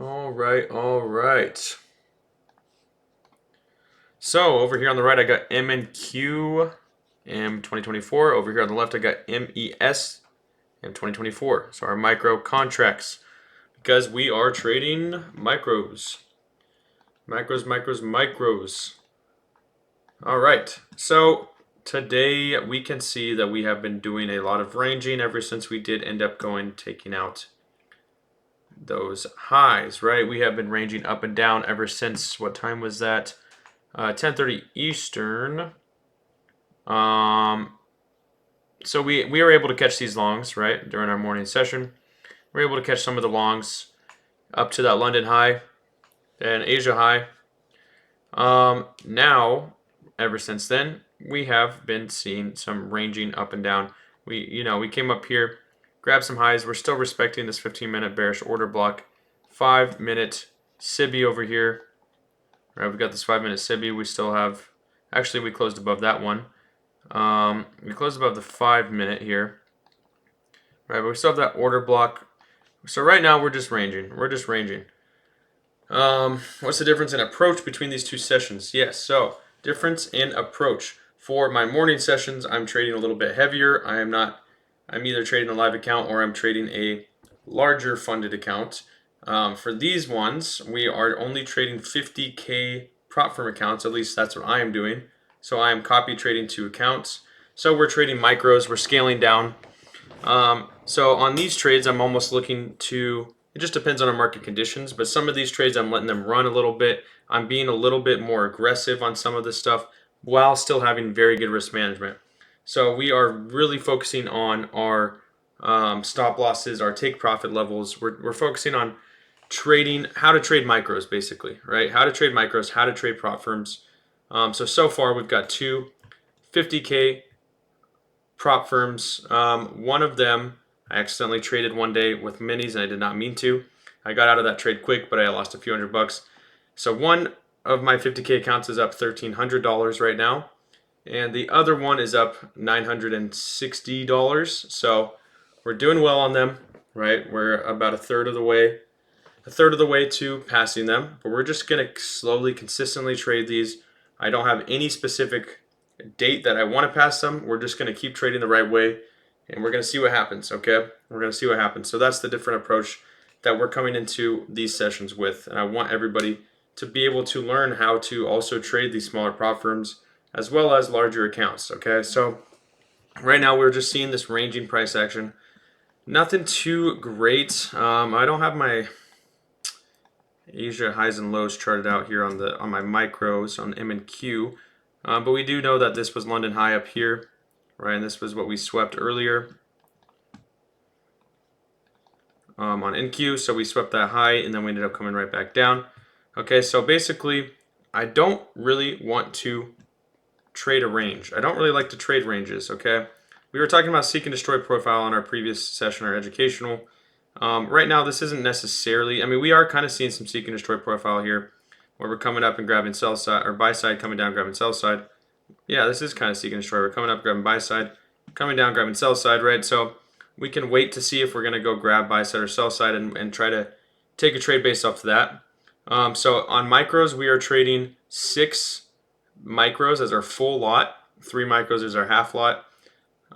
All right, all right. So over here on the right, I got MNQ M2024. Over here on the left, I got MES M2024. So our micro contracts, because we are trading micros. Micros. All right. So today we can see that we have been doing a lot of ranging ever since we did end up taking out those highs, right? We have been ranging up and down ever since, what time was that? 10:30 Eastern. So we were able to catch these longs, right, during our morning session. We were able to catch some of the longs up to that London high and Asia high. Now, ever since then, we have been seeing some ranging up and down. We came up here, grabbed some highs. We're still respecting this 15-minute bearish order block. 5-minute SIBI over here. Right, we've got this 5-minute SIBI. We still have, actually, we closed above that one. We closed above the 5-minute here. Right, but we still have that order block. So right now we're just ranging. What's the difference in approach between these two sessions? Yes, so difference in approach. For my morning sessions, I'm trading a little bit heavier. I'm either trading a live account or I'm trading a larger funded account. For these ones, we are only trading 50K prop firm accounts. At least that's what I am doing. So I am copy trading 2 accounts. So we're trading micros. We're scaling down. So on these trades, I'm almost looking to, it just depends on our market conditions, but some of these trades, I'm letting them run a little bit. I'm being a little bit more aggressive on some of this stuff while still having very good risk management. So we are really focusing on our stop losses, our take profit levels. We're focusing on trading, how to trade micros basically, right? How to trade micros, how to trade prop firms. So far we've got 2 50K prop firms. One of them I accidentally traded one day with minis and I did not mean to. I got out of that trade quick, but I lost a few $100. So one of my 50K accounts is up $1,300 right now, and the other one is up $960. So we're doing well on them, right? We're about a third of the way to passing them, but we're just gonna slowly, consistently trade these. I don't have any specific date that I want to pass them. We're just going to keep trading the right way, and we're going to see what happens, okay? We're going to see what happens. So that's the different approach that we're coming into these sessions with, and I want everybody to be able to learn how to also trade these smaller prop firms as well as larger accounts, okay? So right now we're just seeing this ranging price action. Nothing too great. I don't have my Asia highs and lows charted out here on my micros on MNQ. But we do know that this was London high up here, right? And this was what we swept earlier on NQ. So we swept that high, and then we ended up coming right back down. Okay, so basically, I don't really want to trade a range. I don't really like to trade ranges, okay? We were talking about seek and destroy profile on our previous session, our educational. Right now, this isn't necessarily, I mean, we are kind of seeing some seek and destroy profile here, where we're coming up and grabbing sell side, or buy side, coming down, grabbing sell side. Yeah, this is kind of seek and destroy. We're coming up, grabbing buy side, coming down, grabbing sell side, right? So we can wait to see if we're going to go grab buy side or sell side and try to take a trade based off of that. So on micros, we are trading 6 micros as our full lot, 3 micros as our half lot.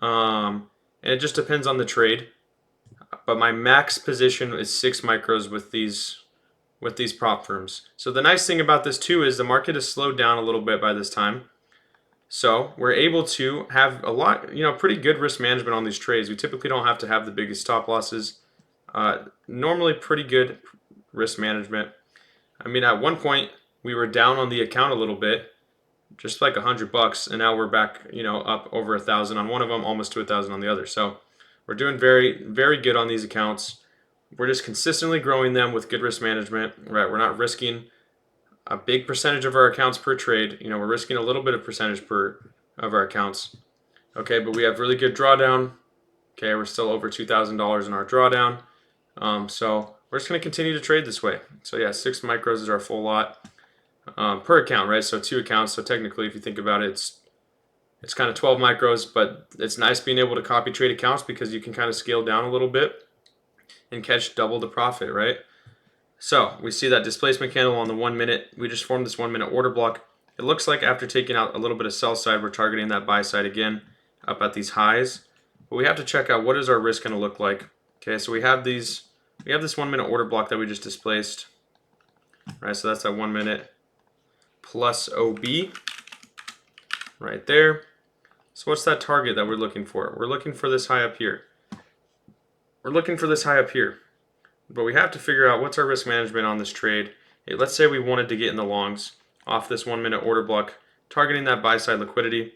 And it just depends on the trade. But my max position is 6 micros with these prop firms. So the nice thing about this too is the market has slowed down a little bit by this time. So we're able to have a lot, pretty good risk management on these trades. We typically don't have to have the biggest stop losses. Normally pretty good risk management. I mean, at one point we were down on the account a little bit, just like $100, and now we're back, up over 1,000 on one of them, almost to 1,000 on the other. So we're doing very, very good on these accounts. We're just consistently growing them with good risk management, right? We're not risking a big percentage of our accounts per trade. We're risking a little bit of percentage of our accounts. Okay, but we have really good drawdown. Okay, we're still over $2,000 in our drawdown. So we're just going to continue to trade this way. So yeah, 6 micros is our full lot per account, right? So 2 accounts. So technically, if you think about it, it's kind of 12 micros, but it's nice being able to copy trade accounts because you can kind of scale down a little bit and catch double the profit, right? So we see that displacement candle on the 1 minute. We just formed this 1 minute order block. It looks like after taking out a little bit of sell side, we're targeting that buy side again up at these highs. But we have to check out what is our risk going to look like. Okay, so we have this 1 minute order block that we just displaced. All right, so that's that 1 minute plus OB right there. So what's that target that we're looking for? We're looking for this high up here. We're looking for this high up here. But we have to figure out what's our risk management on this trade. Let's say we wanted to get in the longs off this 1 minute order block, targeting that buy side liquidity.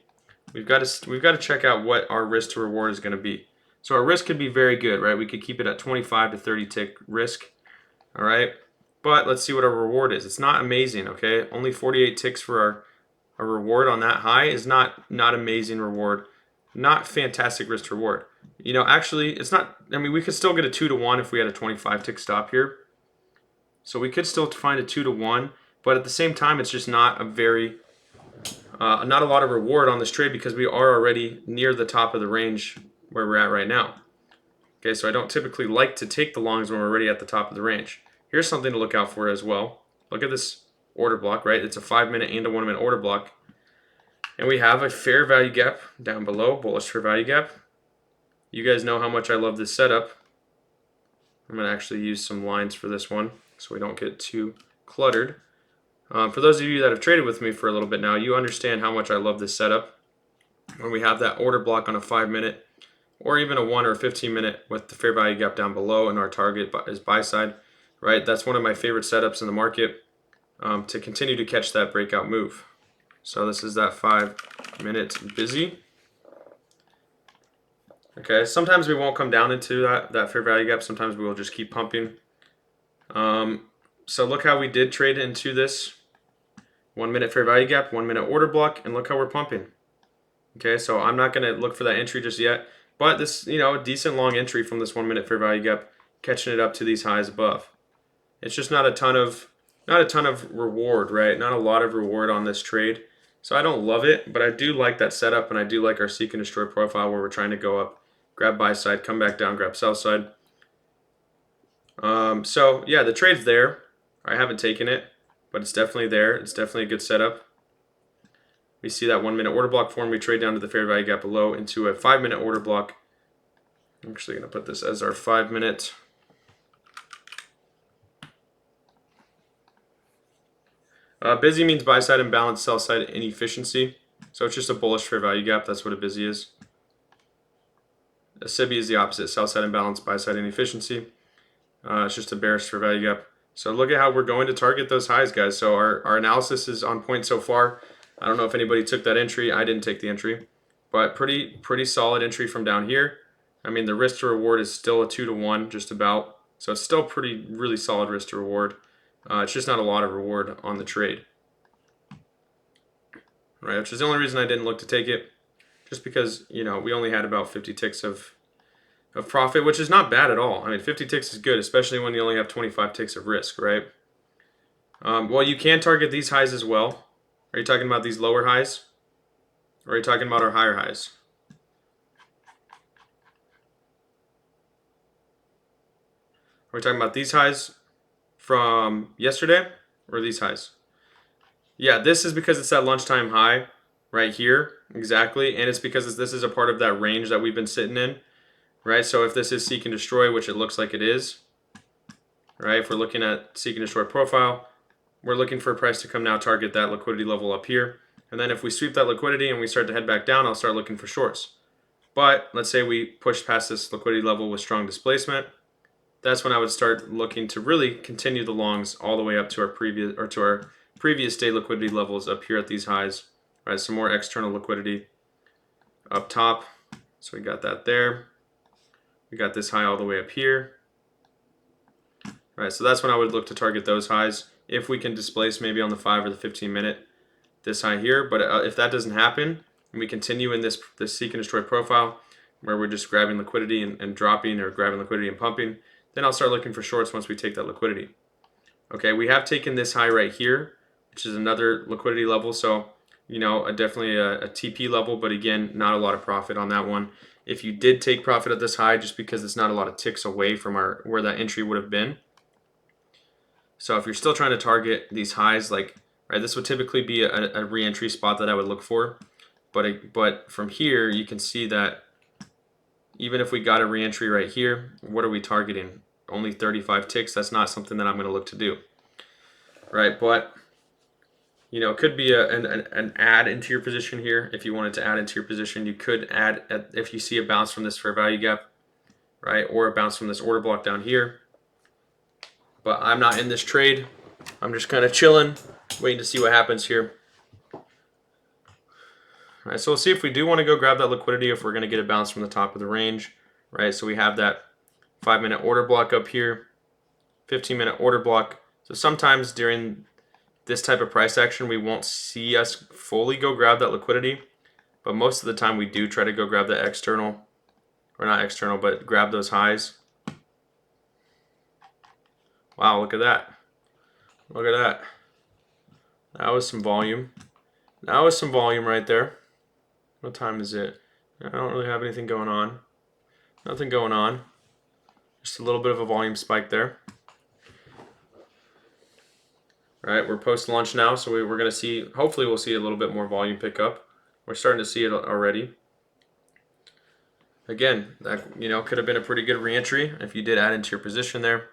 We've got to check out what our risk to reward is going to be. So our risk could be very good, right? We could keep it at 25 to 30 tick risk, all right? But let's see what our reward is. It's not amazing, okay? Only 48 ticks for our reward on that high is not amazing reward, not fantastic risk to reward. You know, actually, it's not. I mean, we could still get a 2 to 1 if we had a 25 tick stop here. So we could still find a 2 to 1, but at the same time, it's just not a very, not a lot of reward on this trade because we are already near the top of the range where we're at right now. Okay, so I don't typically like to take the longs when we're already at the top of the range. Here's something to look out for as well. Look at this order block, right? It's a 5 minute and a 1 minute order block. And we have a fair value gap down below, bullish fair value gap. You guys know how much I love this setup. I'm going to actually use some lines for this one so we don't get too cluttered. For those of you that have traded with me for a little bit now, you understand how much I love this setup. When we have that order block on a 5 minute or even a 1 or a 15 minute with the fair value gap down below and our target is buy side, right? That's one of my favorite setups in the market to continue to catch that breakout move. So this is that 5 minute busy. Okay, sometimes we won't come down into that fair value gap. Sometimes we will just keep pumping. So look how we did trade into this 1 minute fair value gap, 1 minute order block, and look how we're pumping. Okay, so I'm not going to look for that entry just yet, but this, you know, a decent long entry from this 1 minute fair value gap, catching it up to these highs above. It's just not a ton of reward, right? Not a lot of reward on this trade. So I don't love it, but I do like that setup, and I do like our seek and destroy profile where we're trying to go up, grab buy side, come back down, grab sell side. So yeah, the trade's there. I haven't taken it, but it's definitely there. It's definitely a good setup. We see that 1 minute order block form. We trade down to the fair value gap below into a 5 minute order block. I'm actually going to put this as our 5 minute. Busy means buy side imbalance, sell side inefficiency. So it's just a bullish fair value gap. That's what a busy is. A SIBI is the opposite, sell side imbalance, buy side inefficiency. It's just a bearish fair value gap. So look at how we're going to target those highs, guys. So our analysis is on point so far. I don't know if anybody took that entry. I didn't take the entry, but pretty solid entry from down here. I mean, the risk to reward is still a 2 to 1, just about. So it's still really solid risk to reward. It's just not a lot of reward on the trade, right? Which is the only reason I didn't look to take it, just because, you know, we only had about 50 ticks of profit, which is not bad at all. I mean, 50 ticks is good, especially when you only have 25 ticks of risk, right? Well, you can target these highs as well. Are you talking about these lower highs? Or are you talking about our higher highs? Are we talking about these highs from yesterday or these highs? Yeah, this is because it's that lunchtime high right here, exactly, and it's because this is a part of that range that we've been sitting in, right? So if this is seek and destroy, which it looks like it is, right? If we're looking at seek and destroy profile, we're looking for a price to come now target that liquidity level up here. And then if we sweep that liquidity and we start to head back down, I'll start looking for shorts. But let's say we push past this liquidity level with strong displacement. That's when I would start looking to really continue the longs all the way up to our previous day liquidity levels up here at these highs. Right, some more external liquidity up top. So we got that there. We got this high all the way up here. All right, so that's when I would look to target those highs if we can displace maybe on the 5 or the 15 minute this high here. But if that doesn't happen and we continue in this seek and destroy profile where we're just grabbing liquidity and dropping, or grabbing liquidity and pumping, then I'll start looking for shorts once we take that liquidity. Okay, we have taken this high right here, which is another liquidity level. So, you know, definitely a TP level, but again, not a lot of profit on that one. If you did take profit at this high, just because it's not a lot of ticks away from where that entry would have been, So if you're still trying to target these highs, like, right, this would typically be a re-entry spot that I would look for. But from here, you can see that even if we got a re-entry right here, what are we targeting? Only 35 ticks. That's not something that I'm going to look to do, right? But you know, it could be an add into your position here. If you wanted to add into your position, you could add if you see a bounce from this fair value gap, right, or a bounce from this order block down here. But I'm not in this trade. I'm just kind of chilling, waiting to see what happens here. All right, so we'll see if we do want to go grab that liquidity, if we're going to get a bounce from the top of the range, right? So we have that 5-minute order block up here, 15-minute order block. So sometimes during this type of price action, we won't see us fully go grab that liquidity, but most of the time we do try to go grab that external, or not external, but grab those highs. Wow, look at that. Look at that. That was some volume. That was some volume right there. What time is it? I don't really have anything going on. Nothing going on. Just a little bit of a volume spike there. All right, we're post-launch now, so we're going to see, hopefully we'll see a little bit more volume pick up. We're starting to see it already. Again, that, you know, could have been a pretty good re-entry if you did add into your position there,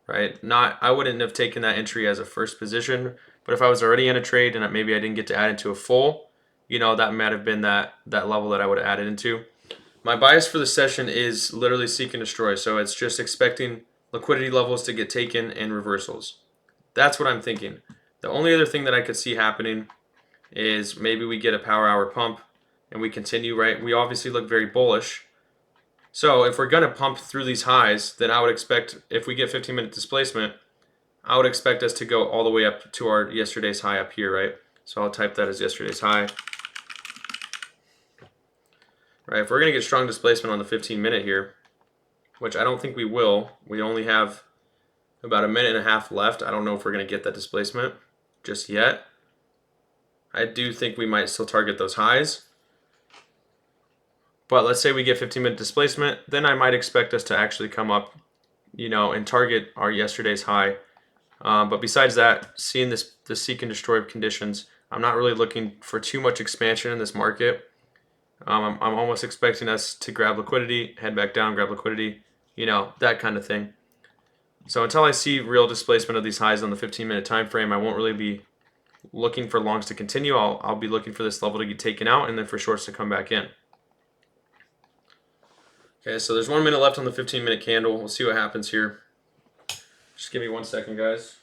right? I wouldn't have taken that entry as a first position, but if I was already in a trade and maybe I didn't get to add into a full, you know, that might have been that level that I would have added into. My bias for the session is literally seek and destroy, so it's just expecting liquidity levels to get taken and reversals. That's what I'm thinking. The only other thing that I could see happening is maybe we get a power hour pump and we continue, right? We obviously look very bullish. So if we're going to pump through these highs, then I would expect, if we get 15-minute displacement, I would expect us to go all the way up to our yesterday's high up here, right? So I'll type that as yesterday's high. Right, if we're going to get strong displacement on the 15-minute here, which I don't think we will, we only have about a minute and a half left. I don't know if we're going to get that displacement just yet. I do think we might still target those highs. But let's say we get 15-minute displacement, then I might expect us to actually come up, you know, and target our yesterday's high. But besides that, seeing the seek and destroy conditions, I'm not really looking for too much expansion in this market. I'm almost expecting us to grab liquidity, head back down, grab liquidity, you know, that kind of thing. So until I see real displacement of these highs on the 15-minute time frame, I won't really be looking for longs to continue. I'll be looking for this level to get taken out and then for shorts to come back in. Okay, so there's 1 minute left on the 15-minute candle. We'll see what happens here. Just give me 1 second, guys.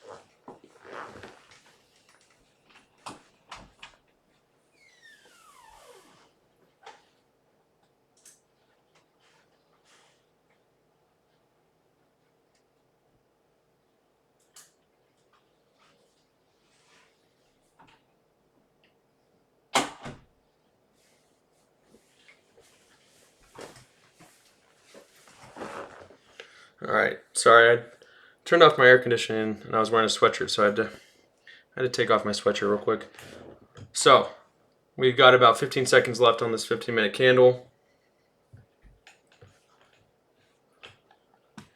All right, sorry, I turned off my air conditioning and I was wearing a sweatshirt, so I had to take off my sweatshirt real quick. So we've got about 15 seconds left on this 15-minute candle.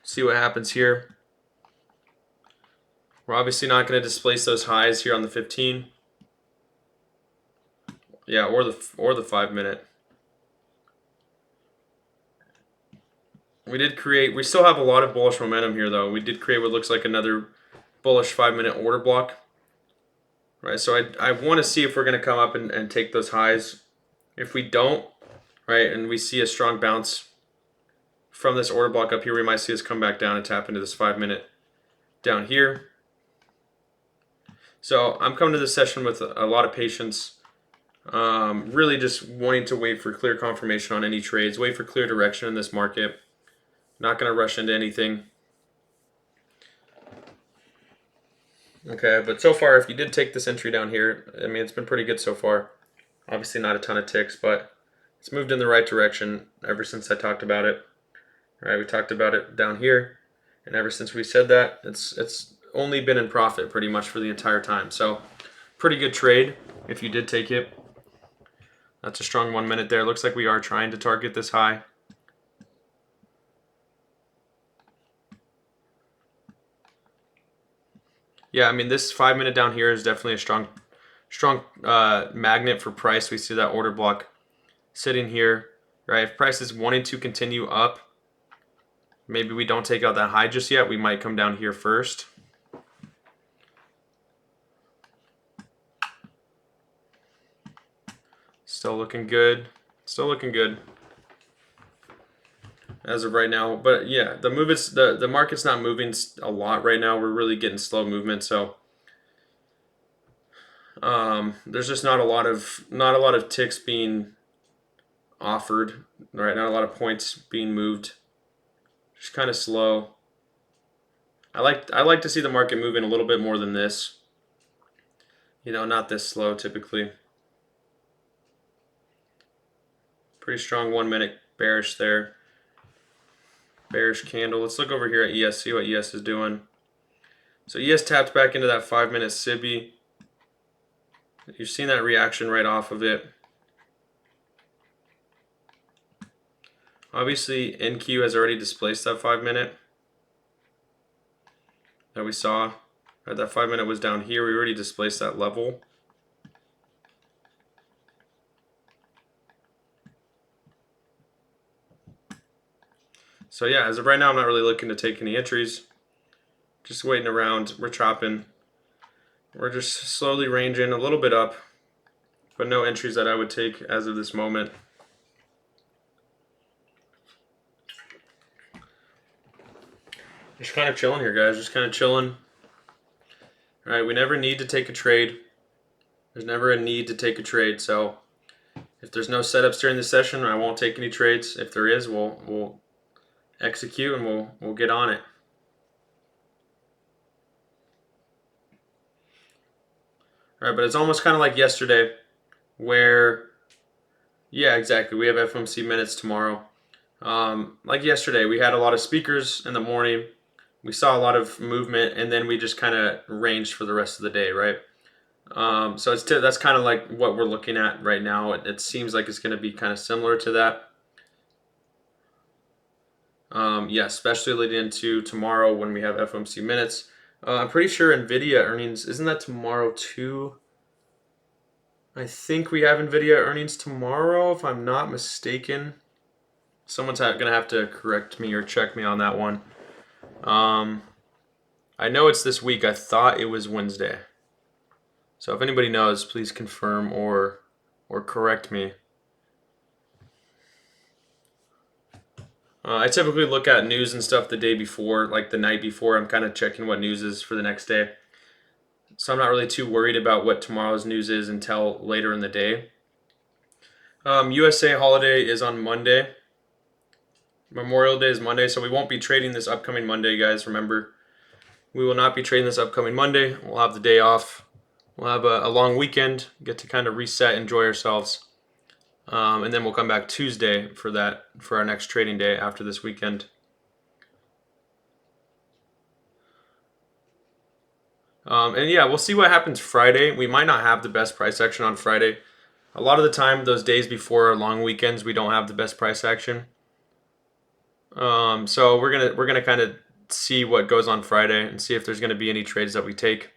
See what happens here. We're obviously not going to displace those highs here on the 15. Yeah, or the 5-minute. We still have a lot of bullish momentum here though. We did create what looks like another bullish 5-minute order block. Right, so I want to see if we're going to come up and take those highs. If we don't, right, and we see a strong bounce from this order block up here, we might see us come back down and tap into this 5-minute down here. So I'm coming to this session with a lot of patience. Really just wanting to wait for clear confirmation on any trades, wait for clear direction in this market. Not going to rush into anything. Okay, but so far, if you did take this entry down here, I mean, it's been pretty good so far. Obviously not a ton of ticks, but it's moved in the right direction ever since I talked about it. All right, we talked about it down here, and ever since we said that, it's only been in profit pretty much for the entire time. So pretty good trade if you did take it. That's a strong 1 minute there. Looks like we are trying to target this high. Yeah, I mean, this 5 minute down here is definitely a strong magnet for price. We see that order block sitting here, right? If price is wanting to continue up, maybe we don't take out that high just yet. We might come down here first. Still looking good. Still looking good as of right now. But yeah, the market's not moving a lot right now. We're really getting slow movement, so there's just not a lot of ticks being offered, right? Not a lot of points being moved. Just kind of slow. I like to see the market moving a little bit more than this. You know, not this slow typically. Pretty strong 1 minute bearish there. Bearish candle. Let's look over here at ES, see what ES is doing. So ES tapped back into that 5 minute SIBI. You've seen that reaction right off of it. Obviously, NQ has already displaced that 5 minute that we saw. Right, that 5 minute was down here. We already displaced that level. So yeah, as of right now, I'm not really looking to take any entries. Just waiting around. We're chopping. We're just slowly ranging a little bit up, but no entries that I would take as of this moment. Just kind of chilling here, guys. Just kind of chilling. All right, we never need to take a trade. There's never a need to take a trade. So if there's no setups during the session, I won't take any trades. If there is, we'll execute and we'll get on it. All right, but it's almost kind of like yesterday, where yeah, exactly. We have FOMC minutes tomorrow. Like yesterday, we had a lot of speakers in the morning. We saw a lot of movement, and then we just kind of ranged for the rest of the day, right? So that's kind of like what we're looking at right now. It seems like it's going to be kind of similar to that. Yeah, especially leading into tomorrow when we have FOMC minutes. I'm pretty sure NVIDIA earnings, isn't that tomorrow too? I think we have NVIDIA earnings tomorrow, if I'm not mistaken. Someone's going to have to correct me or check me on that one. I know it's this week. I thought it was Wednesday. So if anybody knows, please confirm or correct me. I typically look at news and stuff the day before, like the night before. I'm kind of checking what news is for the next day. So I'm not really too worried about what tomorrow's news is until later in the day. USA holiday is on Monday. Memorial Day is Monday, so we won't be trading this upcoming Monday, guys. Remember, we will not be trading this upcoming Monday. We'll have the day off. We'll have a long weekend, get to kind of reset, enjoy ourselves. And then we'll come back Tuesday for our next trading day after this weekend. And yeah, we'll see what happens Friday. We might not have the best price action on Friday. A lot of the time, those days before our long weekends, we don't have the best price action. So we're gonna kind of see what goes on Friday and see if there's gonna be any trades that we take.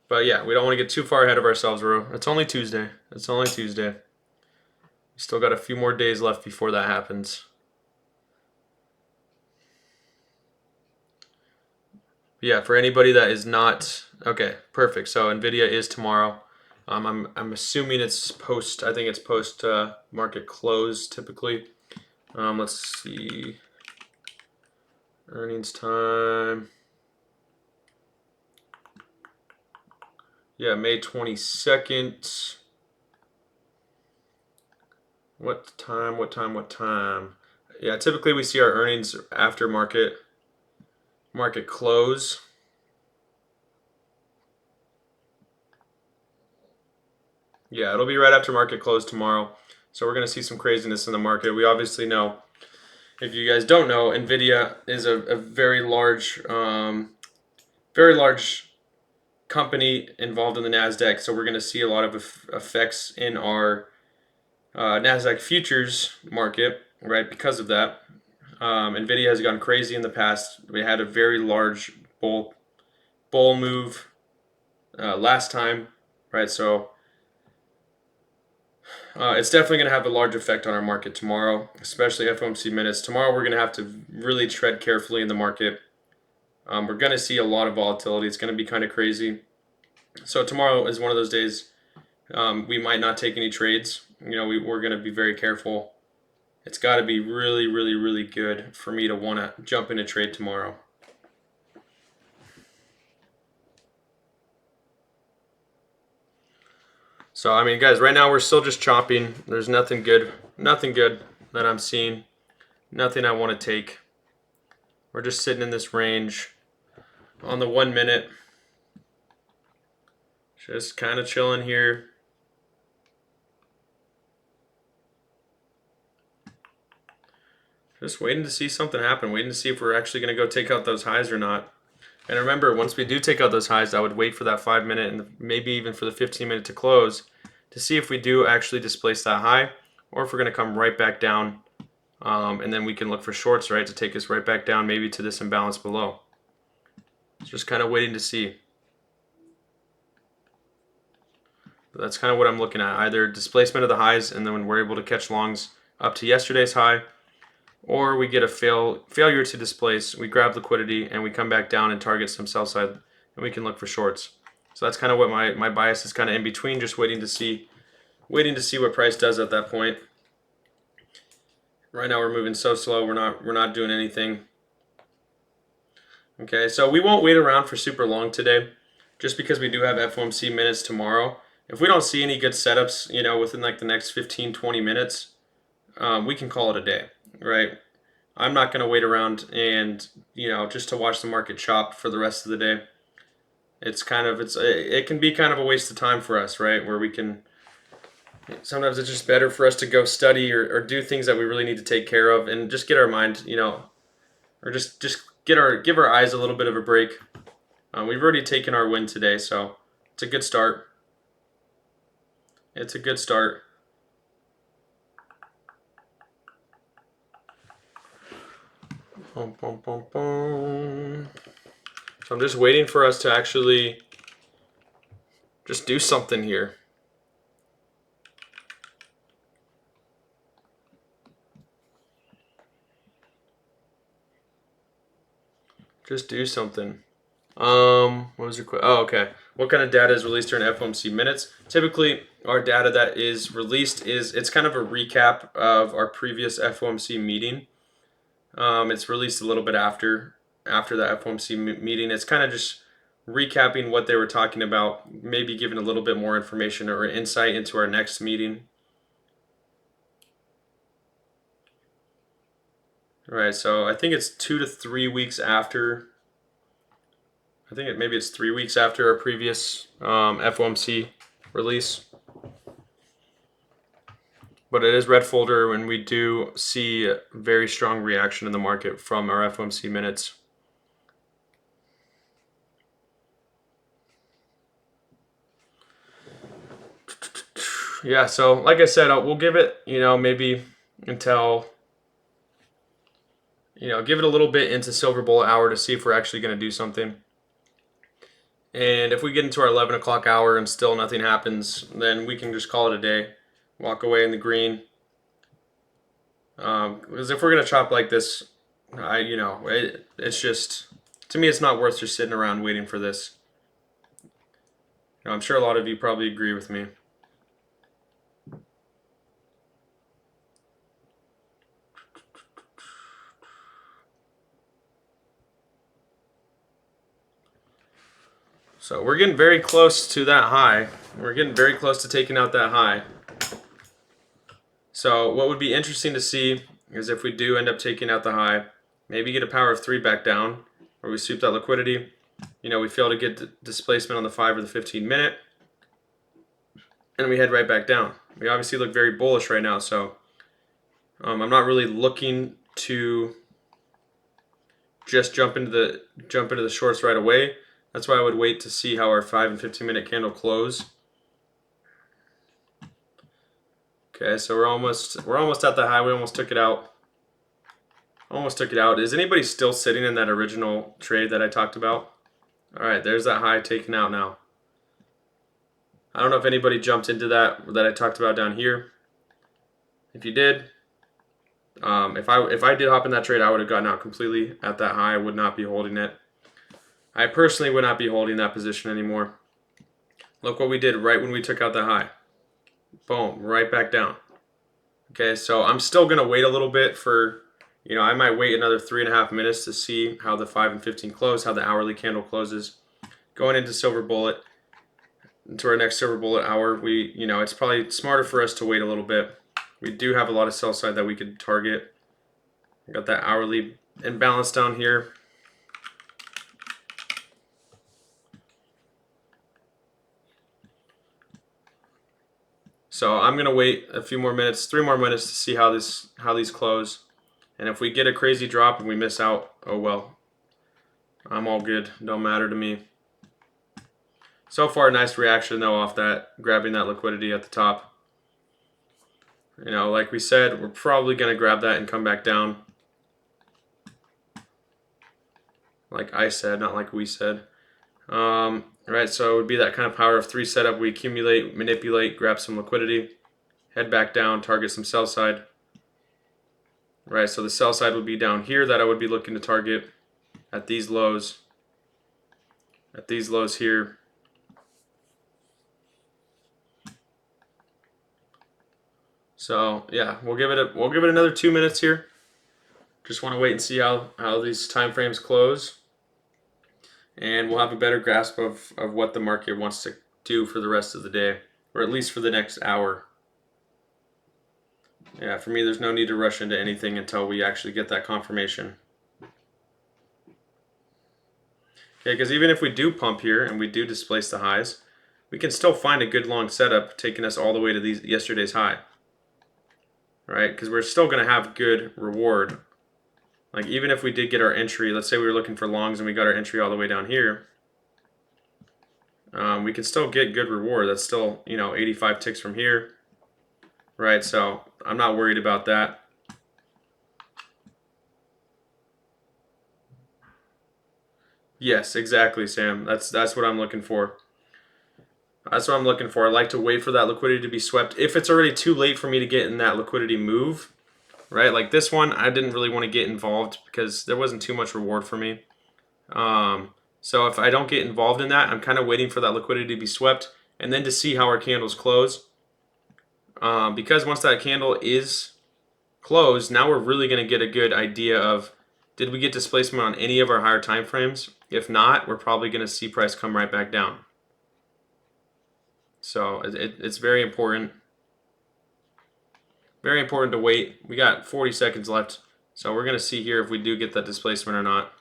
But yeah, we don't want to get too far ahead of ourselves, bro. It's only Tuesday. It's only Tuesday. We still got a few more days left before that happens. Yeah, for anybody that is not okay, perfect. So Nvidia is tomorrow. I'm assuming it's post. I think it's post market close typically. Let's see. Earnings time. Yeah, May 22nd. What time? What time? What time? Yeah, typically we see our earnings after market close. Yeah, it'll be right after market close tomorrow. So we're going to see some craziness in the market. We obviously know, if you guys don't know, NVIDIA is a very large company involved in the NASDAQ. So we're going to see a lot of effects in our NASDAQ futures market, right, because of that. NVIDIA has gone crazy in the past. We had a very large bull bull move last time, right? So it's definitely going to have a large effect on our market tomorrow, especially FOMC minutes. Tomorrow we're going to have to really tread carefully in the market. We're going to see a lot of volatility. It's going to be kind of crazy. So tomorrow is one of those days we might not take any trades. We're going to be very careful. It's got to be really, really, really good for me to want to jump in a trade tomorrow. So, I mean, guys, right now we're still just chopping. There's nothing good that I'm seeing. Nothing I want to take. We're just sitting in this range on the 1 minute. Just kind of chilling here. Just waiting to see something happen. Waiting to see if we're actually going to go take out those highs or not. And remember, once we do take out those highs, I would wait for that 5 minute and maybe even for the 15 minute to close to see if we do actually displace that high or if we're going to come right back down. And then we can look for shorts, right, to take us right back down maybe to this imbalance below. Just kind of waiting to see. But that's kind of what I'm looking at. Either displacement of the highs and then when we're able to catch longs up to yesterday's high, or we get a failure to displace, we grab liquidity and we come back down and target some sell side and we can look for shorts. So that's kind of what my bias is, kind of in between, just waiting to see what price does at that point. Right now we're moving so slow, we're not doing anything. Okay, so we won't wait around for super long today, just because we do have FOMC minutes tomorrow. If we don't see any good setups, within like the next 15-20 minutes, we can call it a day, right? I'm not going to wait around and just to watch the market chop for the rest of the day. It can be kind of a waste of time for us, right? Where we can, sometimes it's just better for us to go study or do things that we really need to take care of and just get our mind, or just give our eyes a little bit of a break. We've already taken our win today, so it's a good start. It's a good start. Boom, boom, boom, boom. So I'm just waiting for us to actually just do something here. Just do something. What was your question? Oh, okay. What kind of data is released during FOMC minutes? Typically, our data that is released it's kind of a recap of our previous FOMC meeting. It's released a little bit after the FOMC meeting. It's kind of just recapping what they were talking about, maybe giving a little bit more information or insight into our next meeting. All right, so I think it's 2 to 3 weeks after. Maybe it's 3 weeks after our previous FOMC release. But it is red folder, and we do see a very strong reaction in the market from our FOMC minutes. Yeah, so like I said, we'll give it, maybe until, give it a little bit into silver bullet hour to see if we're actually going to do something. And if we get into our 11 o'clock hour and still nothing happens, then we can just call it a day. Walk away in the green. Because if we're going to chop like this, it's just, to me, it's not worth just sitting around waiting for this. I'm sure a lot of you probably agree with me. So we're getting very close to that high. We're getting very close to taking out that high. So what would be interesting to see is if we do end up taking out the high, maybe get a power of 3 back down, or we sweep that liquidity. We fail to get displacement on the 5 or the 15 minute, and we head right back down. We obviously look very bullish right now, so I'm not really looking to just jump into the shorts right away. That's why I would wait to see how our 5 and 15 minute candle close. Okay, so we're almost at the high. We almost took it out. Is anybody still sitting in that original trade that I talked about? All right, there's that high taken out now. I don't know if anybody jumped into that I talked about down here. If you did, if I did hop in that trade, I would have gotten out completely at that high. I would not be holding it. I personally would not be holding that position anymore. Look what we did right when we took out the high. Boom, right back down. Okay, so I'm still going to wait a little bit for, I might wait another 3.5 minutes to see how the 5 and 15 close, how the hourly candle closes. Going into silver bullet, into our next silver bullet hour, it's probably smarter for us to wait a little bit. We do have a lot of sell side that we could target. I got that hourly imbalance down here. So I'm gonna wait a few more minutes, 3 more minutes to see how these close. And if we get a crazy drop and we miss out, oh well. I'm all good. Don't matter to me. So far, nice reaction though off that, grabbing that liquidity at the top. Like we said, we're probably gonna grab that and come back down. Like I said, not like we said. Right, so it would be that kind of power of 3 setup. We accumulate, manipulate, grab some liquidity, head back down, target some sell side. Right, so the sell side would be down here that I would be looking to target at these lows. At these lows here. So yeah, we'll give it another 2 minutes here. Just want to wait and see how these time frames close. And we'll have a better grasp of what the market wants to do for the rest of the day, or at least for the next hour. Yeah, for me, there's no need to rush into anything until we actually get that confirmation. Okay, because even if we do pump here and we do displace the highs, we can still find a good long setup taking us all the way to yesterday's high. Right, because we're still going to have good reward. Like even if we did get our entry, let's say we were looking for longs and we got our entry all the way down here, we can still get good reward. That's still 85 ticks from here, right? So I'm not worried about that. Yes, exactly, Sam. That's what I'm looking for. That's what I'm looking for. I like to wait for that liquidity to be swept. If it's already too late for me to get in that liquidity move, right? Like this one, I didn't really want to get involved because there wasn't too much reward for me. So if I don't get involved in that, I'm kind of waiting for that liquidity to be swept and then to see how our candles close. Because once that candle is closed, now we're really going to get a good idea of, did we get displacement on any of our higher time frames? If not, we're probably going to see price come right back down. So it's very important. Very important to wait. We got 40 seconds left. So we're going to see here if we do get that displacement or not.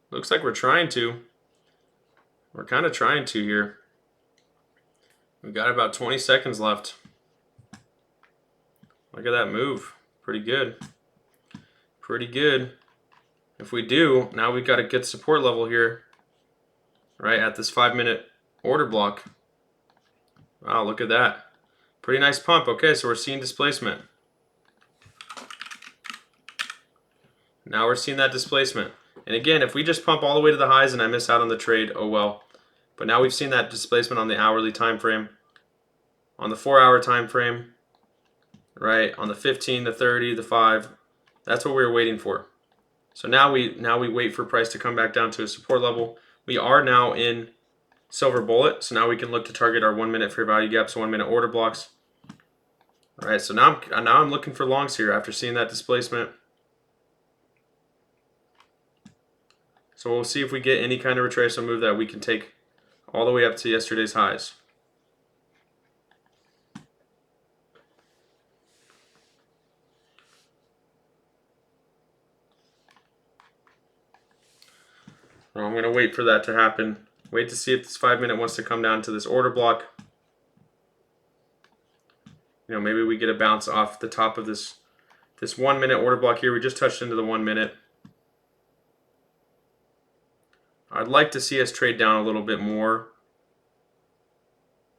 Looks like we're trying to. We're kind of trying to here. We've got about 20 seconds left. Look at that move. Pretty good. Pretty good. If we do, now we've got a good support level here, right, at this 5-minute order block. Wow, look at that. Pretty nice pump. Okay, so we're seeing displacement. Now we're seeing that displacement. And again, if we just pump all the way to the highs and I miss out on the trade, oh well. But now we've seen that displacement on the hourly time frame, on the 4-hour time frame, right, on the 15, the 30, the 5. That's what we were waiting for. So now we wait for price to come back down to a support level. We are now in silver bullet, so now we can look to target our 1-minute fair value gaps, 1-minute order blocks. All right, so now I'm looking for longs here after seeing that displacement. So we'll see if we get any kind of retracement move that we can take all the way up to yesterday's highs. Well, I'm going to wait for that to happen. Wait to see if this 5-minute wants to come down to this order block. Maybe we get a bounce off the top of this 1-minute order block here. We just touched into the 1 minute. I'd like to see us trade down a little bit more.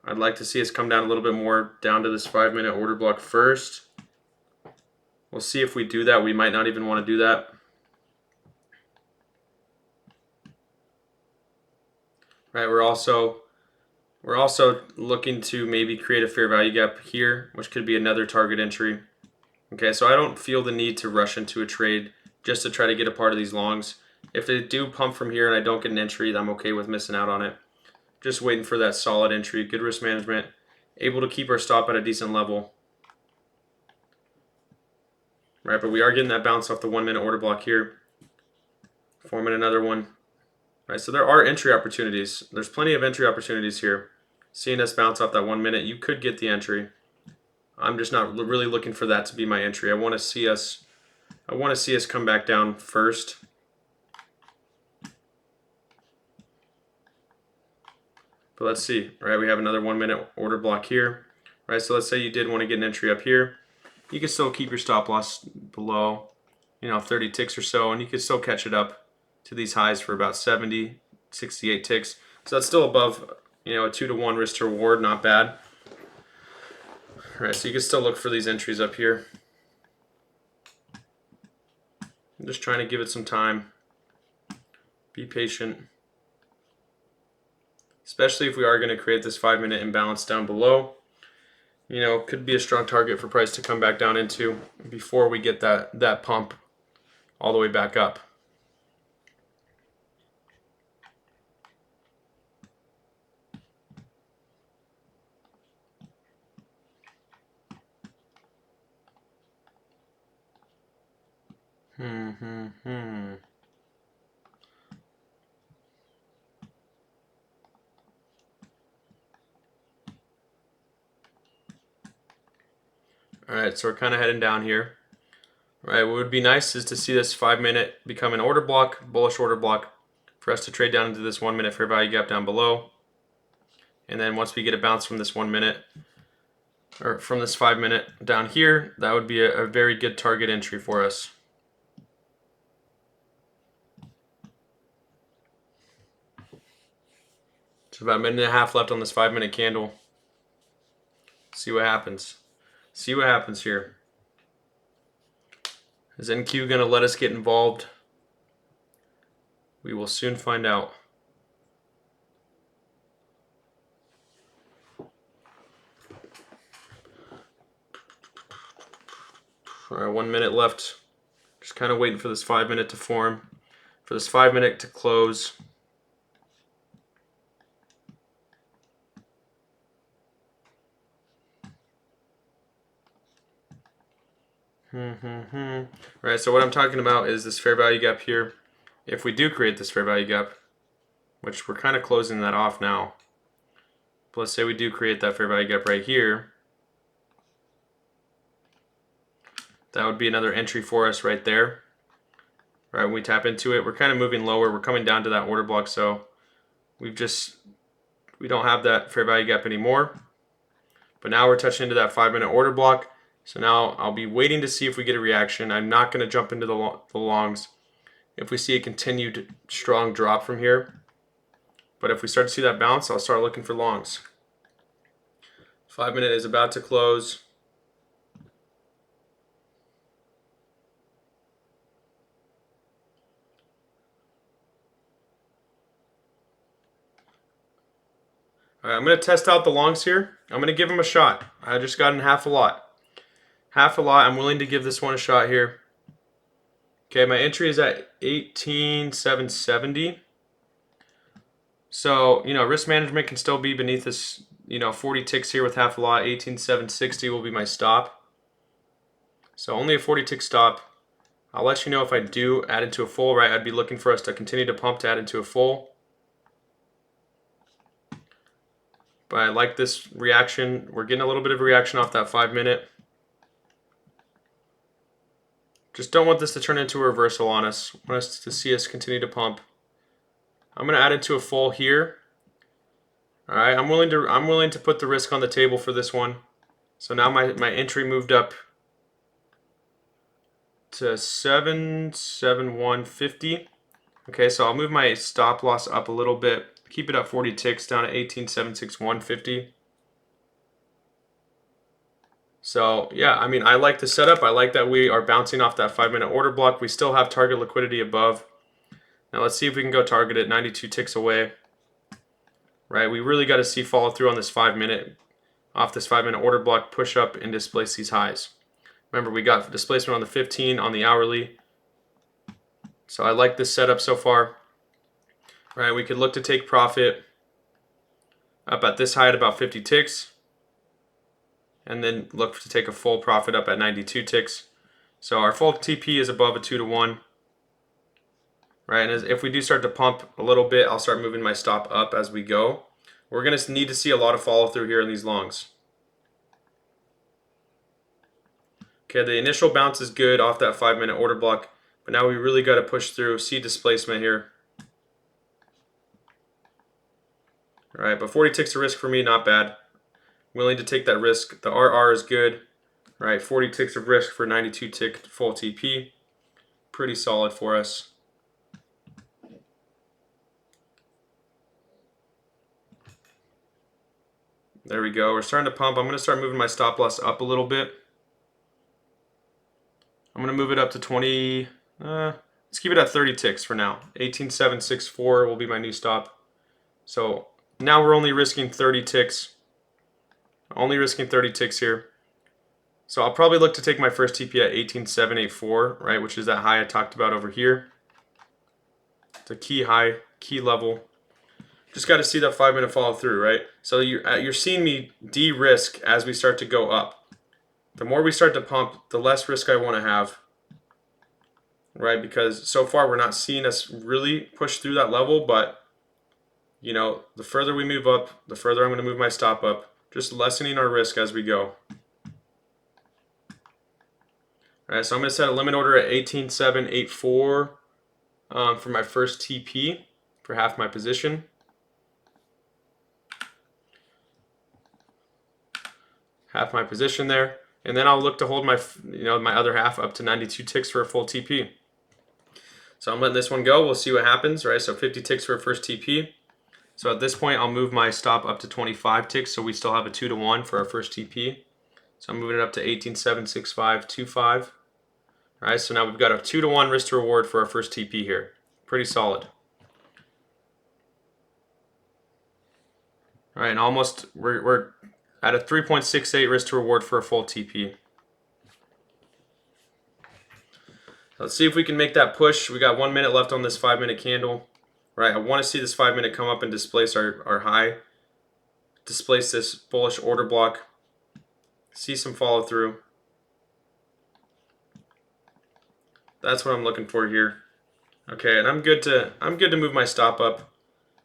I'd like to see us come down a little bit more down to this 5-minute order block first. We'll see if we do that. We might not even want to do that. Right, we're also looking to maybe create a fair value gap here, which could be another target entry. Okay, so I don't feel the need to rush into a trade just to try to get a part of these longs. If they do pump from here and I don't get an entry, I'm okay with missing out on it. Just waiting for that solid entry, good risk management, able to keep our stop at a decent level. Right, but we are getting that bounce off the 1-minute order block here. Forming another one. Right, so there are entry opportunities. There's plenty of entry opportunities here. Seeing us bounce off that 1 minute, you could get the entry. I'm just not really looking for that to be my entry. I want to see us come back down first. But let's see. Right, we have another 1-minute order block here. Right, so let's say you did want to get an entry up here. You can still keep your stop loss below, 30 ticks or so, and you can still catch it up to these highs for about 70, 68 ticks. So that's still above, a 2-to-1 risk to reward, not bad. All right, so you can still look for these entries up here. I'm just trying to give it some time. Be patient. Especially if we are going to create this 5-minute imbalance down below. Could be a strong target for price to come back down into before we get that pump all the way back up. Alright, so we're kind of heading down here. Alright, what would be nice is to see this 5-minute become an order block, bullish order block, for us to trade down into this 1-minute fair value gap down below. And then once we get a bounce from this 1 minute, or from this 5-minute down here, that would be a very good target entry for us. So about a minute and a half left on this 5-minute candle. See what happens. See what happens here. Is NQ going to let us get involved? We will soon find out. All right, 1 minute left. Just kind of waiting for this 5-minute to form, for this 5-minute to close. Right, so what I'm talking about is this fair value gap here. If we do create this fair value gap, which we're kind of closing that off now, but let's say we do create that fair value gap right here, that would be another entry for us right there. Right, when we tap into it, we're kind of moving lower. We're coming down to that order block, so we don't have that fair value gap anymore. But now we're touching into that 5-minute order block. So now I'll be waiting to see if we get a reaction. I'm not going to jump into the longs if we see a continued strong drop from here. But if we start to see that bounce, I'll start looking for longs. 5-minute is about to close. All right, I'm going to test out the longs here. I'm going to give them a shot. I just got in half a lot. Half a lot. I'm willing to give this one a shot here. Okay, my entry is at 18,770. So, risk management can still be beneath this, 40 ticks here with half a lot. 18,760 will be my stop. So only a 40 tick stop. I'll let you know if I do add into a full, right? I'd be looking for us to continue to pump to add into a full. But I like this reaction. We're getting a little bit of reaction off that 5-minute. Just don't want this to turn into a reversal on us. I want us to see us continue to pump. I'm going to add it to a full here. All right, I'm willing to put the risk on the table for this one. So now my entry moved up to 77150. Okay, so I'll move my stop loss up a little bit. Keep it at 40 ticks down to 18,76150. So yeah, I mean, I like the setup. I like that we are bouncing off that 5-minute order block. We still have target liquidity above. Now let's see if we can go target it 92 ticks away. Right, we really got to see follow through on this 5-minute, off this 5-minute order block, push up and displace these highs. Remember, we got displacement on the 15, on the hourly. So I like this setup so far. Right, we could look to take profit up at this high at about 50 ticks. And then look to take a full profit up at 92 ticks. So our full TP is above a 2-to-1. Right, and if we do start to pump a little bit, I'll start moving my stop up as we go. We're going to need to see a lot of follow through here in these longs. Okay, the initial bounce is good off that 5-minute order block, but now we really got to push through, see displacement here. All right, but 40 ticks of risk for me, not bad. Willing to take that risk. The RR is good. All right, 40 ticks of risk for 92 tick full TP. Pretty solid for us. There we go. We're starting to pump. I'm going to start moving my stop loss up a little bit. I'm going to move it up to 20. Let's keep it at 30 ticks for now. 18,764 will be my new stop. So now we're only risking 30 ticks. Only risking 30 ticks here. So I'll probably look to take my first TP at 18,784, right, which is that high I talked about over here. It's a key high, key level. Just got to see that 5-minute follow through, right? So you're seeing me de-risk as we start to go up. The more we start to pump, the less risk I want to have, right? Because so far we're not seeing us really push through that level, but you know, the further we move up, the further I'm going to move my stop up, just lessening our risk as we go. All right, so I'm going to set a limit order at 18,784 for my first TP for half my position. Half my position there. And then I'll look to hold my, my other half up to 92 ticks for a full TP. So I'm letting this one go. We'll see what happens, right? So 50 ticks for a first TP. So at this point, I'll move my stop up to 25 ticks, so we still have a 2-to-1 for our first TP. So I'm moving it up to 18,765.25. All right, so now we've got a 2-to-1 risk to reward for our first TP here. Pretty solid. All right, and almost we're at a 3.68 risk to reward for a full TP. Let's see if we can make that push. We got 1 minute left on this 5-minute candle. Right, I want to see this 5-minute come up and displace our high. Displace this bullish order block. See some follow through. That's what I'm looking for here. Okay, and I'm good to move my stop up.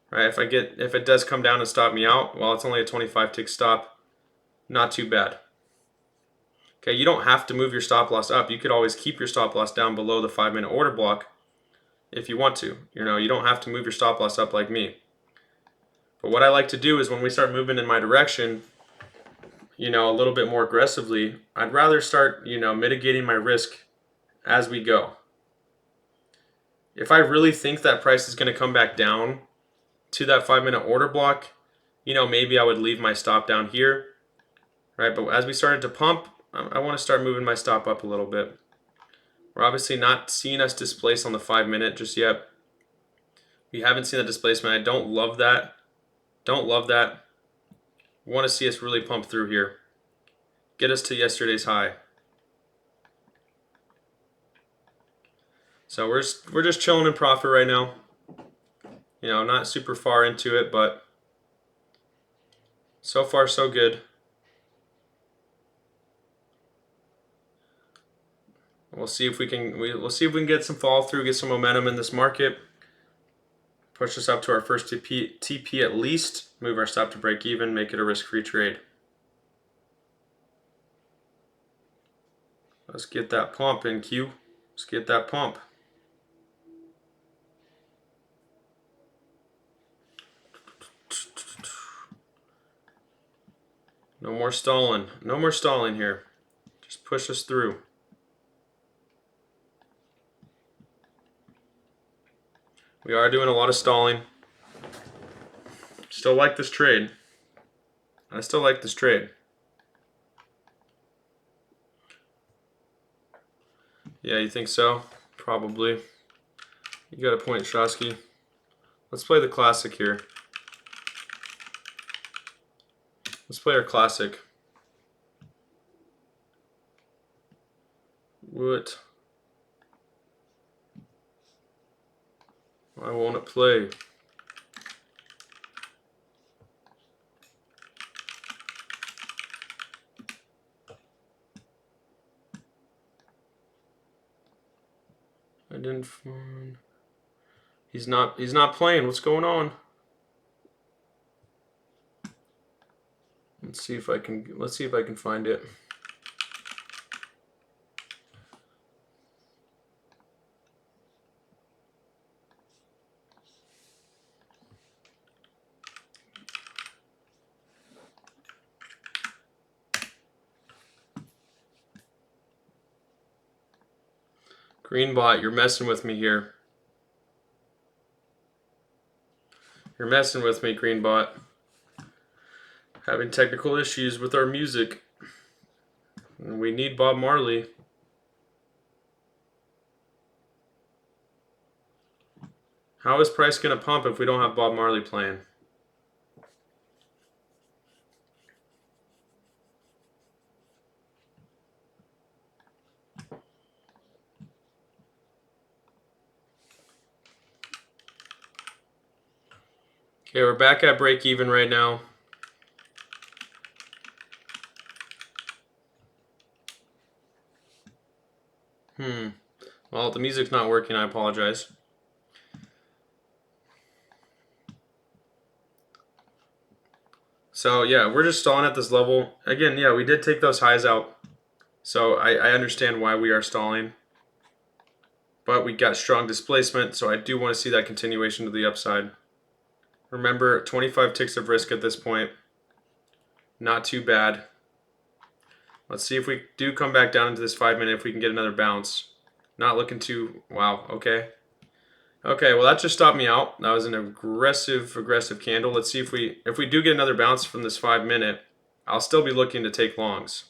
Right, if it does come down and stop me out, well, it's only a 25 tick stop. Not too bad. Okay, you don't have to move your stop loss up. You could always keep your stop loss down below the 5-minute order block if you want to. You don't have to move your stop loss up like me. But what I like to do is when we start moving in my direction, a little bit more aggressively, I'd rather start, mitigating my risk as we go. If I really think that price is going to come back down to that 5-minute order block, maybe I would leave my stop down here, right? But as we started to pump, I want to start moving my stop up a little bit. We're obviously not seeing us displace on the 5-minute just yet. We haven't seen that displacement. I don't love that. Don't love that. We want to see us really pump through here. Get us to yesterday's high. So we're just chilling in profit right now. Not super far into it, but so far so good. We'll see if we can get some follow through, get some momentum in this market. Push us up to our first TP at least. Move our stop to break even. Make it a risk-free trade. Let's get that pump in, Q. Let's get that pump. No more stalling. No more stalling here. Just push us through. We are doing a lot of stalling. Still like this trade. I still like this trade. Yeah, you think so? Probably. You got a point, Shosky. Let's play the classic here. Let's play our classic. What? Why won't it play? I didn't find. He's not playing. What's going on? Let's see if I can find it. Greenbot, you're messing with me here. You're messing with me, Greenbot. Having technical issues with our music. And we need Bob Marley. How is price going to pump if we don't have Bob Marley playing? Okay, we're back at break even right now. Well, the music's not working. I apologize. So, yeah, we're just stalling at this level. Again, yeah, we did take those highs out. So, I understand why we are stalling. But we got strong displacement, so I do want to see that continuation to the upside. Remember, 25 ticks of risk at this point. Not too bad. Let's see if we do come back down into this 5 minute, if we can get another bounce. Not looking too... Wow, okay. Okay, well that just stopped me out. That was an aggressive candle. Let's see if we do get another bounce from this 5 minute, I'll still be looking to take longs.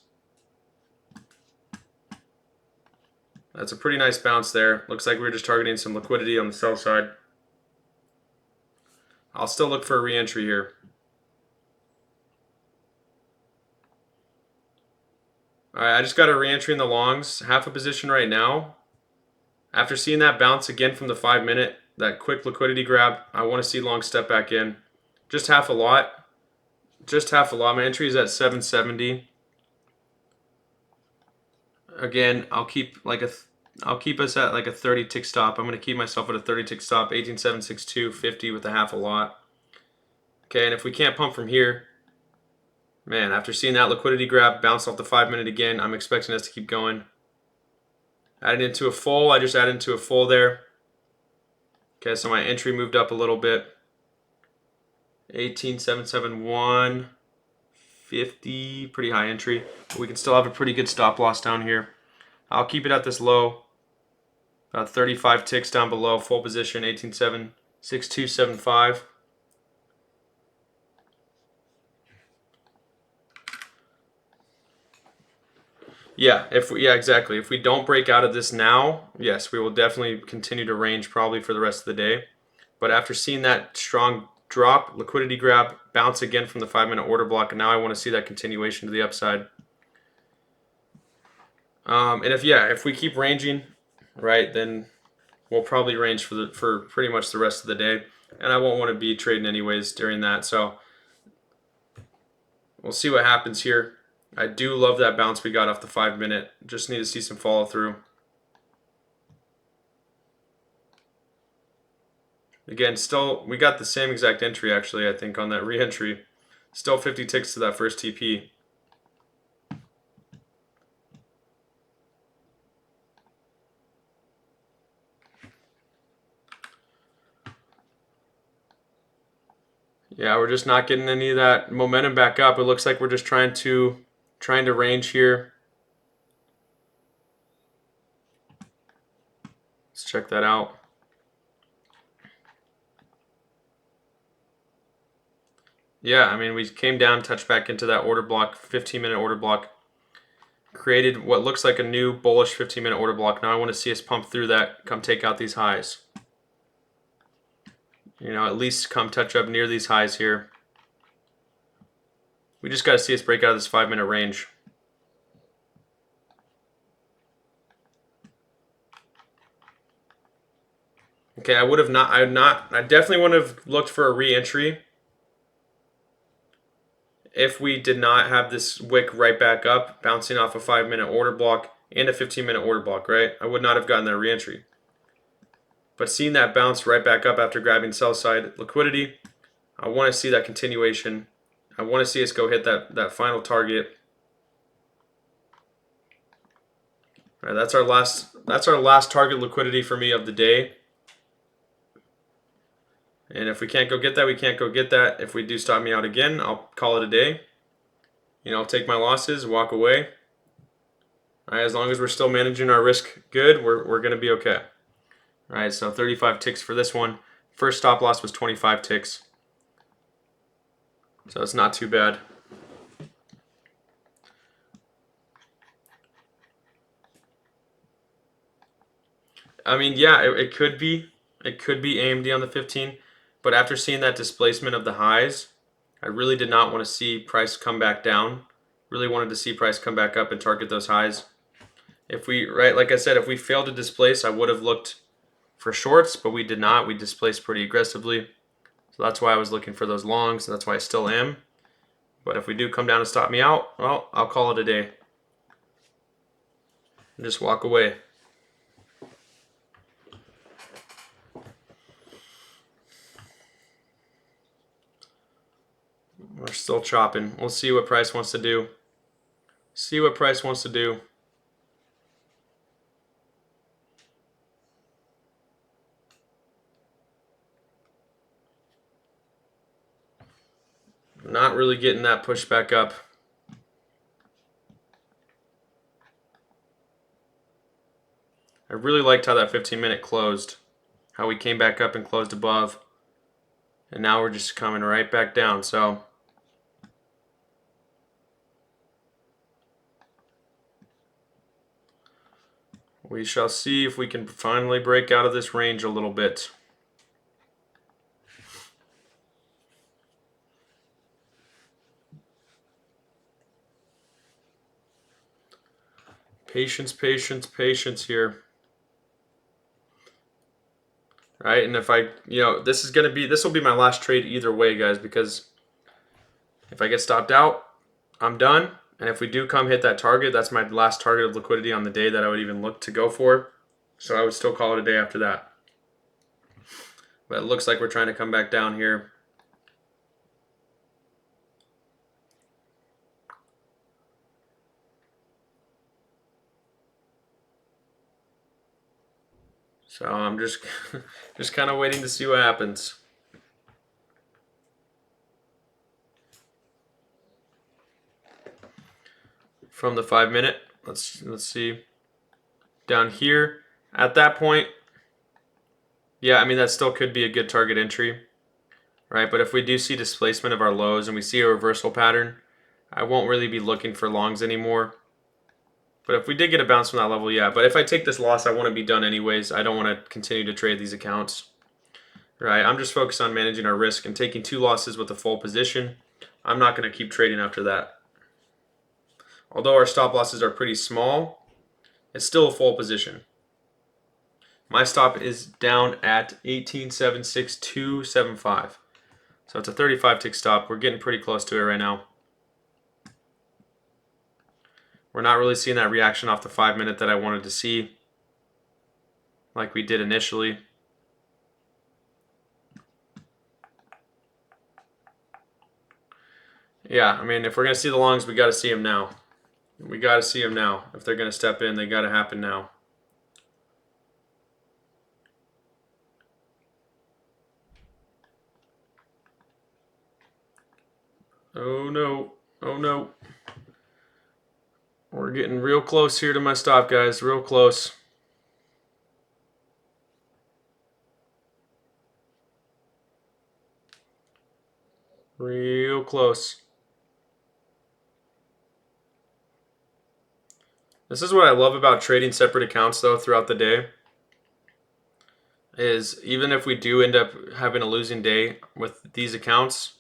That's a pretty nice bounce there. Looks like we're just targeting some liquidity on the sell side. I'll still look for a re-entry here. Alright, I just got a re-entry in the longs. Half a position right now. After seeing that bounce again from the 5 minute, that quick liquidity grab, I want to see long step back in. Just half a lot. Just half a lot. My entry is at 770. Again, I'll keep us at like a 30 tick stop. I'm going to keep myself at a 30 tick stop, 18762, 50 with a half a lot. Okay, and if we can't pump from here, man, after seeing that liquidity grab bounce off the 5 minute again, I'm expecting us to keep going. Adding into a full, I just added into a full there. Okay, so my entry moved up a little bit. 18771, 50, pretty high entry. But we can still have a pretty good stop loss down here. I'll keep it at this low. About 35 ticks down below, full position, 1876275. Yeah, exactly. If we don't break out of this now, yes, we will definitely continue to range probably for the rest of the day. But after seeing that strong drop, liquidity grab, bounce again from the 5 minute order block, and now I want to see that continuation to the upside. And if we keep ranging, right, then we'll probably range for pretty much the rest of the day, and I won't want to be trading anyways during that. So we'll see what happens here. I do love that bounce we got off the 5 minute. Just need to see some follow through. Again, still, we got the same exact entry actually, I think, on that re-entry. Still 50 ticks to that first TP. Yeah, we're just not getting any of that momentum back up. It looks like we're just trying to range here. Let's check that out. Yeah, I mean, we came down, touched back into that order block, 15 minute order block. created what looks like a new bullish 15-minute order block. Now I want to see us pump through that, come take out these highs. At least come touch up near these highs here. We just got to see us break out of this 5-minute range. Okay, I definitely wouldn't have looked for a re-entry if we did not have this wick right back up, bouncing off a 5-minute order block and a 15-minute order block, right? I would not have gotten that re-entry. But seeing that bounce right back up after grabbing sell side liquidity, I want to see that continuation. I want to see us go hit that final target. All right, that's our last target liquidity for me of the day. And if we can't go get that, we can't go get that. If we do stop me out again, I'll call it a day. I'll take my losses, walk away. All right, as long as we're still managing our risk good, we're going to be okay. All right, so 35 ticks for this one. First stop loss was 25 ticks. So it's not too bad. I mean, yeah, it could be. It could be AMD on the 15. But after seeing that displacement of the highs, I really did not want to see price come back down. Really wanted to see price come back up and target those highs. Like I said, if we failed to displace, I would have looked for shorts, but we did not. We displaced pretty aggressively. So that's why I was looking for those longs, and that's why I still am. But if we do come down and stop me out, well, I'll call it a day. And just walk away. We're still chopping. We'll see what price wants to do. See what price wants to do. Not really getting that push back up. I really liked how that 15-minute closed. How we came back up and closed above. And now we're just coming right back down. So we shall see if we can finally break out of this range a little bit. Patience, patience, patience here. Right, and if this will be my last trade either way, guys, because if I get stopped out, I'm done. And if we do come hit that target, that's my last target of liquidity on the day that I would even look to go for. So I would still call it a day after that. But it looks like we're trying to come back down here. So I'm just kind of waiting to see what happens. From the 5-minute, let's see. Down here, at that point, yeah, I mean that still could be a good target entry, right? But if we do see displacement of our lows and we see a reversal pattern, I won't really be looking for longs anymore. But if we did get a bounce from that level, yeah. But if I take this loss, I want to be done anyways. I don't want to continue to trade these accounts. Right? I'm just focused on managing our risk and taking 2 losses with a full position. I'm not going to keep trading after that. Although our stop losses are pretty small, it's still a full position. My stop is down at 18.76275. So it's a 35 tick stop. We're getting pretty close to it right now. We're not really seeing that reaction off the 5-minute that I wanted to see, like we did initially. Yeah, I mean, if we're going to see the longs, we got to see them now. We got to see them now. If they're going to step in, they got to happen now. Oh no. Oh no. We're getting real close here to my stop, guys. Real close. Real close. This is what I love about trading separate accounts though throughout the day, is even if we do end up having a losing day with these accounts,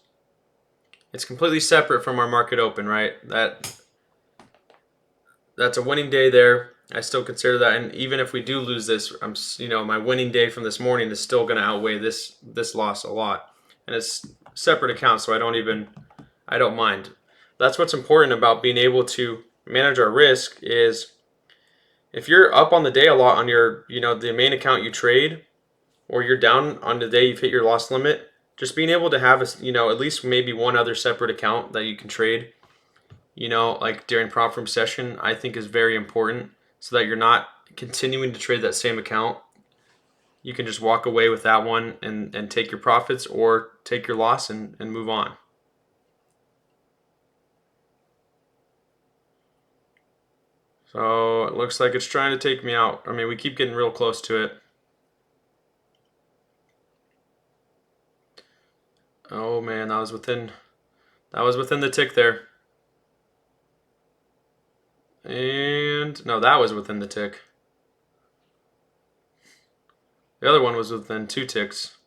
it's completely separate from our market open, right? That's a winning day there. I still consider that, and even if we do lose this, my winning day from this morning is still going to outweigh this loss a lot, and it's separate accounts, so I don't mind. That's what's important about being able to manage our risk. Is if you're up on the day a lot on your the main account you trade, or you're down on the day you've hit your loss limit, just being able to have at least maybe one other separate account that you can trade, like during prop firm session, I think is very important, so that you're not continuing to trade that same account. You can just walk away with that one and take your profits or take your loss and move on. So it looks like it's trying to take me out. I mean, we keep getting real close to it. Oh man, that was within the tick there. And no, that was within the tick. The other one was within 2 ticks.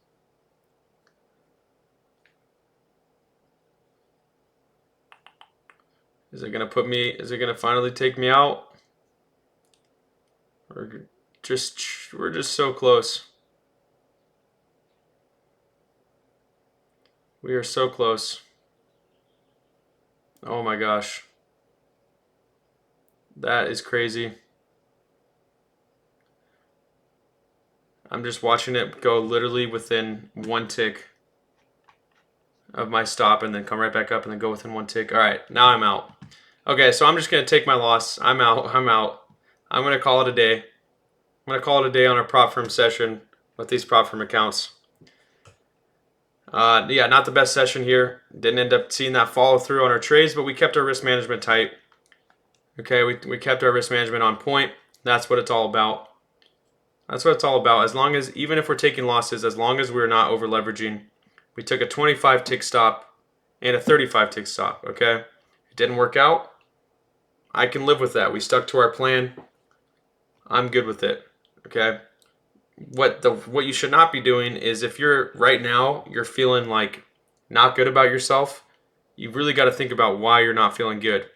Is it gonna finally take me out? We're just so close. We are so close. Oh my gosh. That is crazy. I'm just watching it go literally within 1 tick of my stop and then come right back up and then go within 1 tick. All right, now I'm out. Okay, so I'm just going to take my loss. I'm out. I'm going to call it a day. I'm going to call it a day on our prop firm session with these prop firm accounts. Yeah, not the best session here. Didn't end up seeing that follow through on our trades, but we kept our risk management tight. Okay, we kept our risk management on point. That's what it's all about. That's what it's all about. As long as, even if we're taking losses, as long as we're not over leveraging. We took a 25 tick stop and a 35 tick stop, okay? It didn't work out. I can live with that. We stuck to our plan. I'm good with it, okay? What you should not be doing is, if you're right now, you're feeling like not good about yourself, you've really got to think about why you're not feeling good.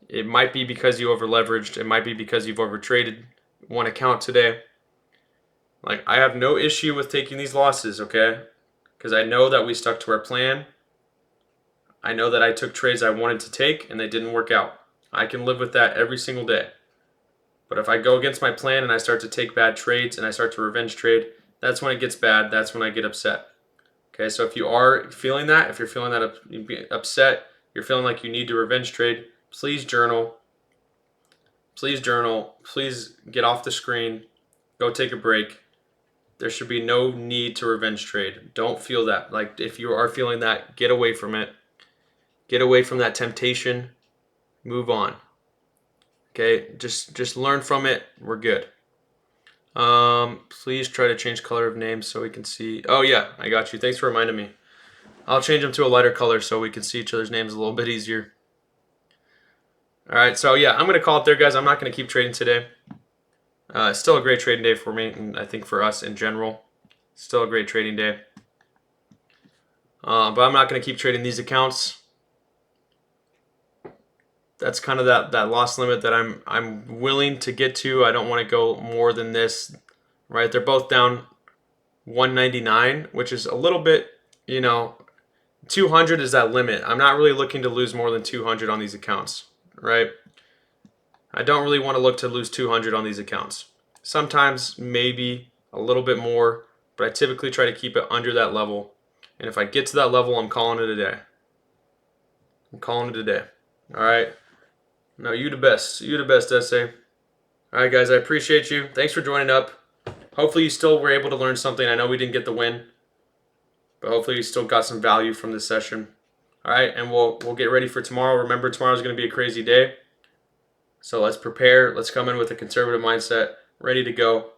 It might be because you over leveraged. It might be because you've over traded one account today. Like, I have no issue with taking these losses, okay? Because I know that we stuck to our plan. I know that I took trades I wanted to take and they didn't work out. I can live with that every single day. But if I go against my plan and I start to take bad trades and I start to revenge trade, that's when it gets bad. That's when I get upset. Okay, so if you are feeling that, if you're feeling that upset, you're feeling like you need to revenge trade, please journal. Please journal. Please get off the screen. Go take a break. There should be no need to revenge trade. Don't feel that. Like, if you are feeling that, get away from it. Get away from that temptation. Move on. Okay, just learn from it. We're good. Please try to change color of names so we can see. Oh yeah, I got you. Thanks for reminding me. I'll change them to a lighter color so we can see each other's names a little bit easier. All right, so yeah, I'm gonna call it there, guys. I'm not gonna keep trading today. Still a great trading day for me, and I think for us in general. Still a great trading day. But I'm not going to keep trading these accounts. That's kind of that loss limit that I'm willing to get to. I don't want to go more than this. Right? They're both down 199, which is a little bit, 200 is that limit. I'm not really looking to lose more than 200 on these accounts, right? I don't really want to look to lose 200 on these accounts. Sometimes maybe a little bit more, but I typically try to keep it under that level. And if I get to that level, I'm calling it a day. I'm calling it a day. All right? No, you the best. You the best, SA. All right, guys, I appreciate you. Thanks for joining up. Hopefully you still were able to learn something. I know we didn't get the win, but hopefully you still got some value from this session. All right, and we'll get ready for tomorrow. Remember, tomorrow's going to be a crazy day. So let's prepare. Let's come in with a conservative mindset, ready to go.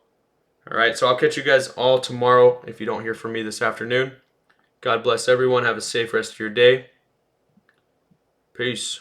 All right, so I'll catch you guys all tomorrow if you don't hear from me this afternoon. God bless everyone. Have a safe rest of your day. Peace.